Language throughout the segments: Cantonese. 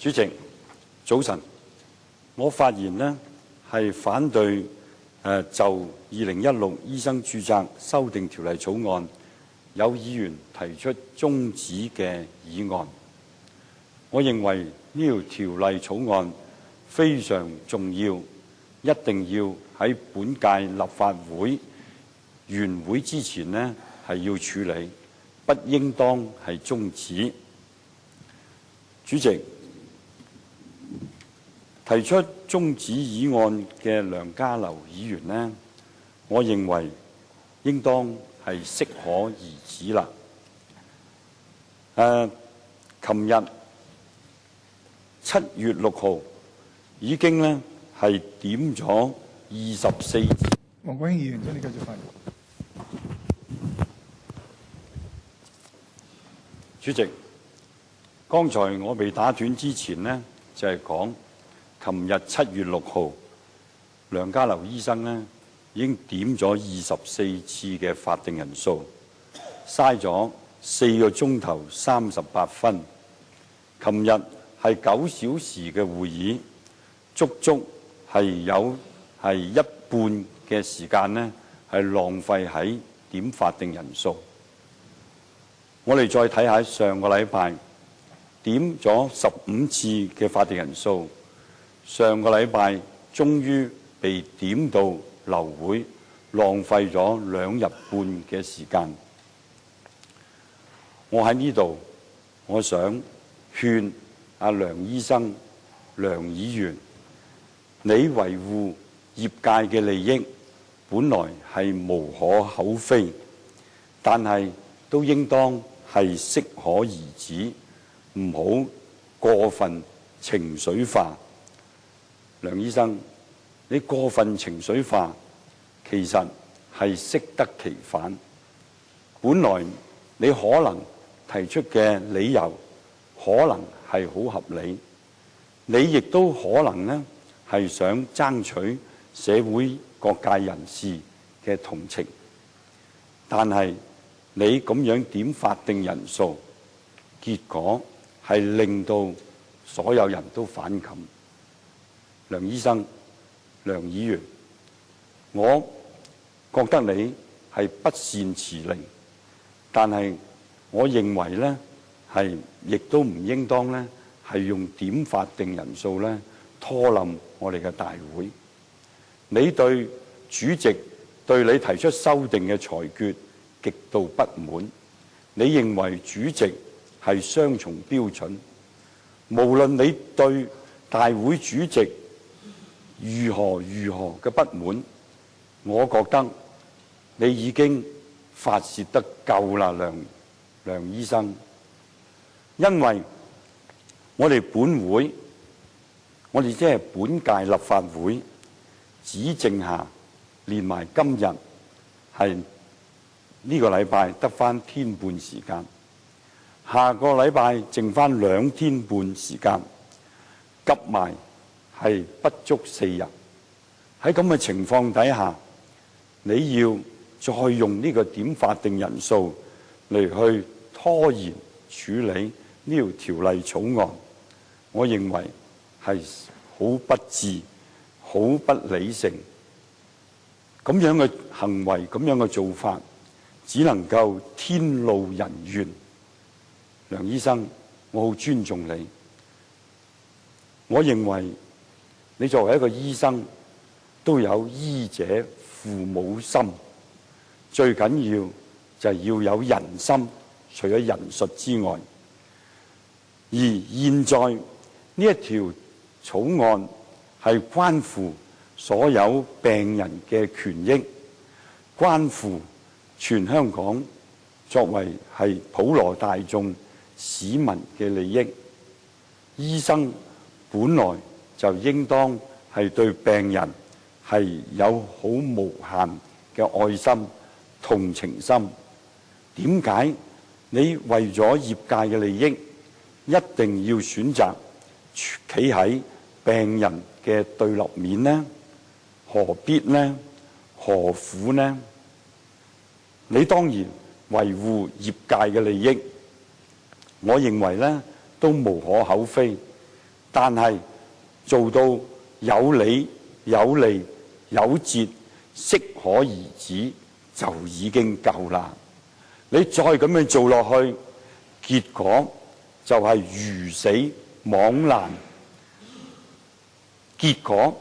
主席，早晨。我發言呢係反對就2016醫生註冊修訂條例草案，有議員提出中止嘅議案。我認為呢條條例草案非常重要，一定要喺本屆立法會完會之前呢係要處理，不應當係中止。主席，提出中止議案嘅梁家騮議員呢，我認為應當係適可而止啦。琴日7月6號已經呢係點咗24次。黃國興議員，請你繼續發言。主席，剛才我被打斷之前呢，就係講，琴日7月6號，梁家騮醫生呢已經點咗24次嘅法定人數，嘥咗4個鐘頭38分。琴日係9小時嘅會議，足足係有一半嘅時間呢係浪費喺點法定人數。我哋再睇下上個禮拜點咗15次嘅法定人數，上個禮拜終於被點到流會，浪費咗2日半嘅時間。我喺呢度，我想勸阿梁醫生、梁議員，你維護業界嘅利益本來係無可厚非，但係都應當係適可而止，唔好過分情緒化。梁醫生，你過分情緒化，其實係適得其反。本來你可能提出嘅理由可能係好合理，你亦都可能呢係想爭取社會各界人士嘅同情，但係你咁樣點法定人數，結果係令到所有人都反感。梁醫生、梁議員，我覺得你係不善辭令，但係我認為呢係亦都唔應當呢係用點法定人數呢拖冧我哋嘅大會。你對主席對你提出修訂嘅裁決極度不滿，你認為主席係雙重標準。無論你對大會主席如何嘅不滿，我覺得你已經發泄得夠啦，梁醫生。因為我哋本會，我哋即係本屆立法會，只剩下連埋今日係呢個禮拜得返天半時間，下個禮拜剩返2天半時間，夾埋係不足4日。喺咁嘅情況底下，你要再用呢個點法定人數嚟去拖延處理呢條條例草案，我認為係好不智、好不理性。咁樣嘅行為，咁樣嘅做法，只能夠天怒人怨。梁醫生，我好尊重你。我認為你作為一個醫生，都有醫者父母心，最緊要就係要有人心，除咗人術之外。而現在呢一條草案係關乎所有病人嘅權益，關乎全香港作為係普羅大眾市民嘅利益。醫生本來就應當係對病人係有好無限嘅愛心、同情心。點解你為咗業界嘅利益，一定要選擇企喺病人嘅對立面呢？何必呢？何苦呢？你當然維護業界嘅利益，我認為呢都無可厚非。但係做到有理有利有節，適可而止就已經夠啦。你再咁樣做落去，結果就係魚死網爛，結果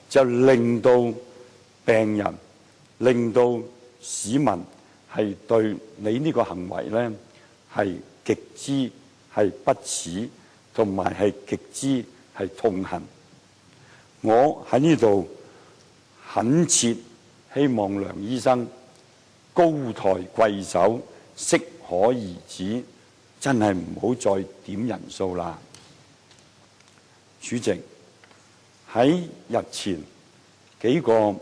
就令到病人、令到市民係對你呢個行為呢係極之係不齒，同埋係極之係痛恨。我喺呢度懇切希望梁醫生高抬貴手，適可而止，真係唔好再點人數啦。主席，喺日前幾個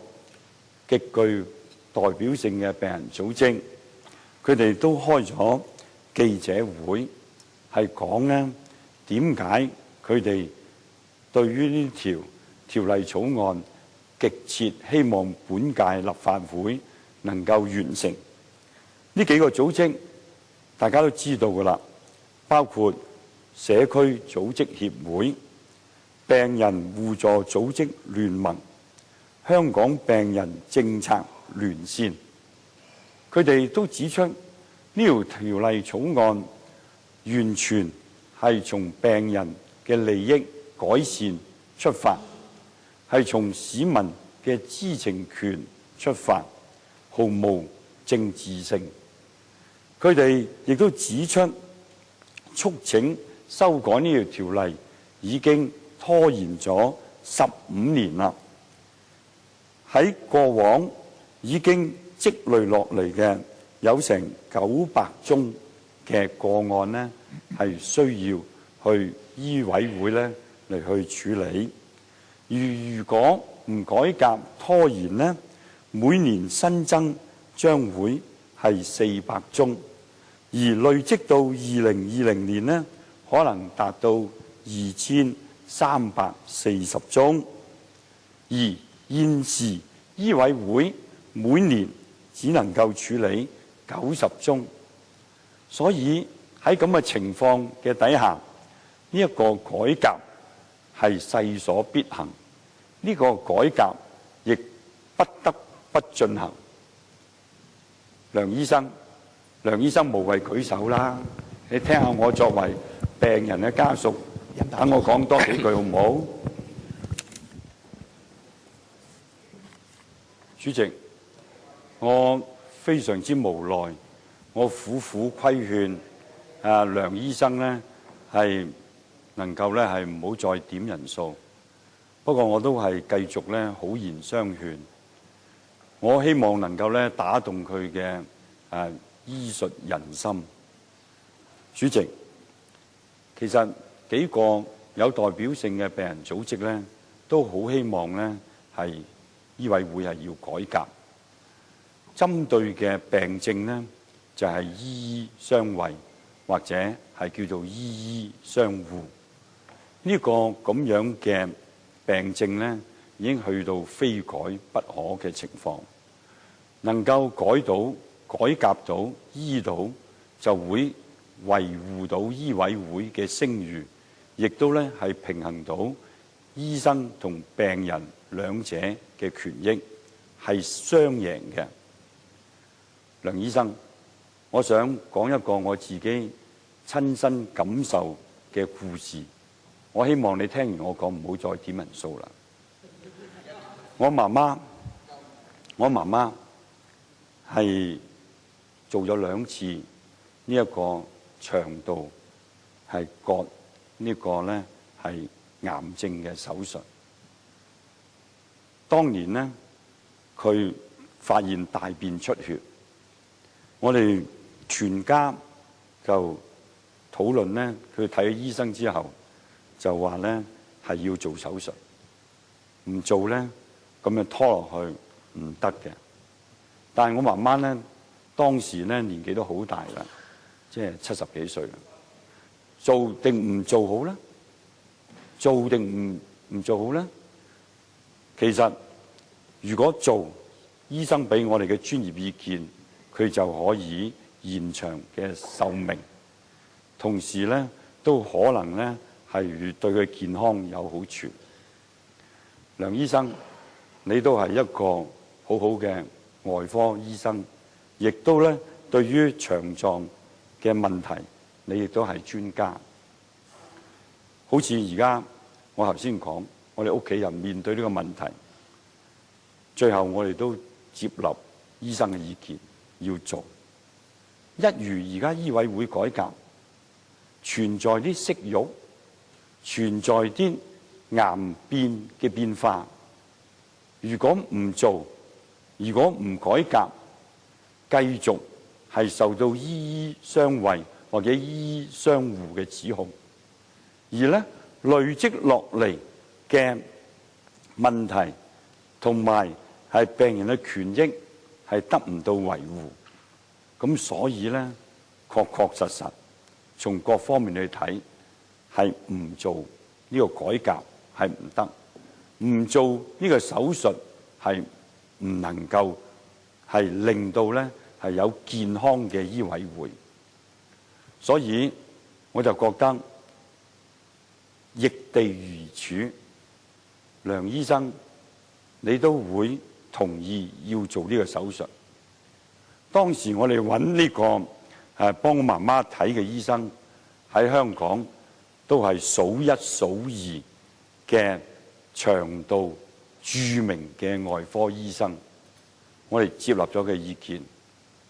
極具代表性嘅病人組織，佢哋都開咗記者會，係講呢點解佢哋對於呢條例草案極切希望本屆立法會能夠完成。呢幾個組織大家都知道㗎啦，包括社區組織協會、病人互助組織聯盟、香港病人政策連線，佢哋都指出呢條例草案完全係從病人嘅利益改善出發，係從市民嘅知情權出發，毫無政治性。佢哋亦都指出，促請修改呢條例已經拖延咗15年啦。喺過往已經積累落嚟嘅有成900宗嘅個案呢，係需要去醫委會呢嚟去處理。如果唔改革拖延呢，每年新增將會係400宗，而累積到2020年呢，可能達到2340宗。而現時醫委會每年只能夠處理90宗，所以喺咁嘅情況嘅底下，呢一個改革係勢所必行，呢個改革亦不得不進行。梁醫生無謂舉手啦，你聽下我作為病人嘅家屬，等我講多幾句好唔好？主席，我非常之無奈，我苦苦規勸梁醫生呢係能夠呢係唔好再點人數，不過我都係繼續呢好言相勸，我希望能夠呢打動佢嘅醫術仁心。主席，其實幾個有代表性嘅病人組織呢，都好希望呢係醫委會係要改革，針對嘅病症呢，就係醫醫相衛，或者係叫做醫醫相護。呢個咁樣嘅病症呢，已經去到非改不可嘅情況。能夠改到、改革到、醫到，就會維護到醫委會嘅聲譽，亦都呢係平衡到醫生同病人兩者嘅權益，係雙贏嘅。梁醫生，我想講一個我自己親身感受嘅故事，我希望你聽完我講唔好再點人數啦。我媽媽係做咗2次呢一個腸道係割呢個呢係癌症嘅手術。當年呢，佢發現大便出血，我哋全家就討論呢，佢睇咗醫生之後就話呢係要做手術，唔做呢咁樣拖落去唔得嘅。但係我媽媽呢，當時呢年紀都好大啦，即係70幾歲啦，做定唔做好呢？做定唔做好呢？其實如果做，醫生俾我哋嘅專業意見，佢就可以延長嘅壽命，同時呢都可能呢係對佢健康有好處。梁醫生，你都係一個好好嘅外科醫生，亦都咧對於腸臟嘅問題，你亦都係專家。好似而家我頭先講，我哋屋企人面對呢個問題，最後我哋都接納醫生嘅意見要做。一如而家醫委會改革，存在啲息肉，存在啲癌變嘅變化。如果唔做，如果唔改革，繼續係受到醫醫相衛或者醫醫相護嘅指控，而咧累積落嚟嘅問題同埋係病人嘅權益係得唔到維護，咁所以咧確確實實從各方面去睇，係唔做呢個改革係唔得，唔做呢個手術係唔能夠係令到咧係有健康嘅醫委會。所以我就覺得易地而處，梁醫生你都會同意要做呢個手術。當時我哋揾呢個幫我媽媽睇嘅醫生喺香港都係數一數二嘅腸道著名嘅外科醫生，我哋接納咗佢意見。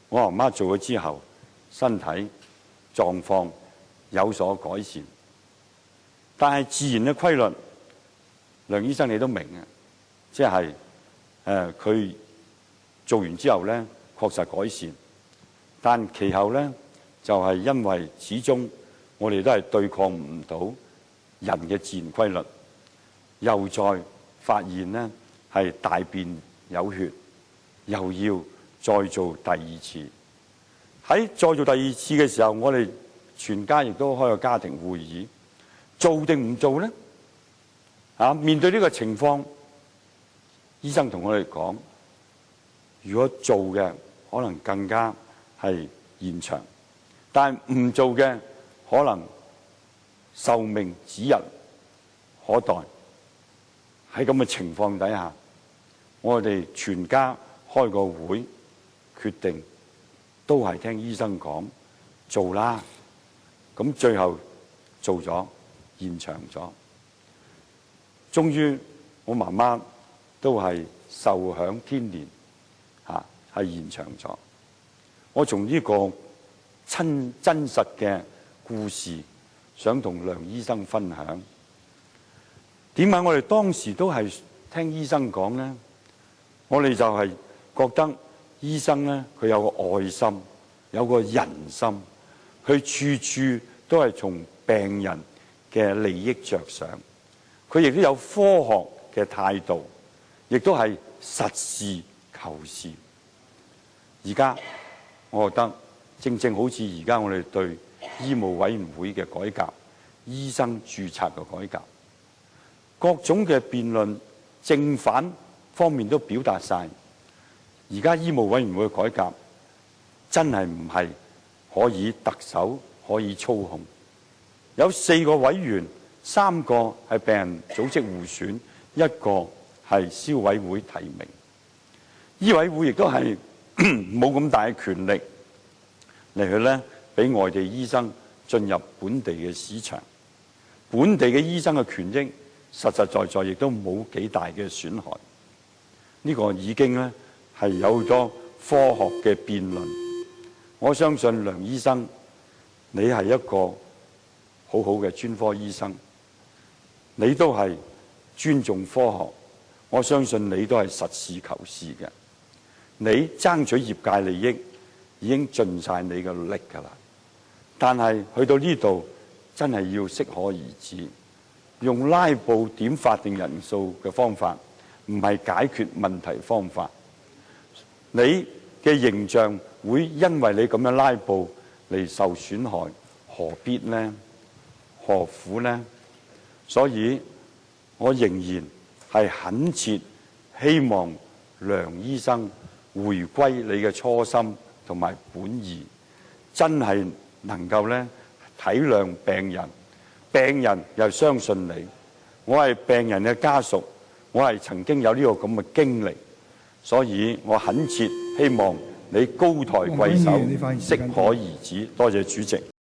我媽媽做咗之後，身體狀況有所改善，但係自然嘅規律，梁醫生你都明嘅，即係佢做完之後咧，確實改善，但其後咧就係因為始終我哋都係對抗唔到人嘅自然規律，又再發現咧係大便有血，又要再做第二次。喺再做第二次嘅時候，我哋全家亦都開個家庭會議，做定唔做呢？面對呢個情況，醫生同我哋講，如果做嘅可能更加係延長，但係唔做嘅可能壽命指日可待。喺咁嘅情況底下，我哋全家開個會，決定都係聽醫生講做啦。咁最後做咗，延長咗，終於我媽媽都係壽享天年，係延長咗。我從呢個真實嘅故事，想同梁醫生分享。點解我哋當時都係聽醫生講呢？我哋就係覺得醫生呢，佢有個愛心，有個人心，佢處處都係從病人嘅利益着想，佢亦都有科學嘅態度，亦都係實事求是。而家我覺得正正好似而家我哋對醫務委員會嘅改革、醫生註冊嘅改革，各種嘅辯論正反方面都表達晒。而家醫務委員會嘅改革真係唔係可以特首可以操控。有4個委員，3個係病人組織互選，1個係消委會提名。醫委會亦都係冇咁大嘅權力嚟去咧，俾外地醫生進入本地嘅市場。本地嘅醫生嘅權益實實在在亦都冇幾大嘅損害。呢個已經咧係有好多科學嘅辯論。我相信梁醫生，你係一個好好嘅專科醫生，你都係尊重科學。我相信你都係實事求是嘅。你爭取業界利益已經盡晒你嘅力㗎啦。但係去到呢度真係要適可而止，用拉布點法定人數嘅方法唔係解決問題方法。你嘅形象會因為你咁樣拉布嚟受損害，何必呢？何苦呢？所以我仍然係懇切希望梁醫生回歸你嘅初心同埋本意，真係能夠咧體諒病人。病人又相信你，我係病人嘅家屬，我係曾經有呢個咁嘅經歷，所以我懇切希望你高抬貴手，適可而止。多謝主席。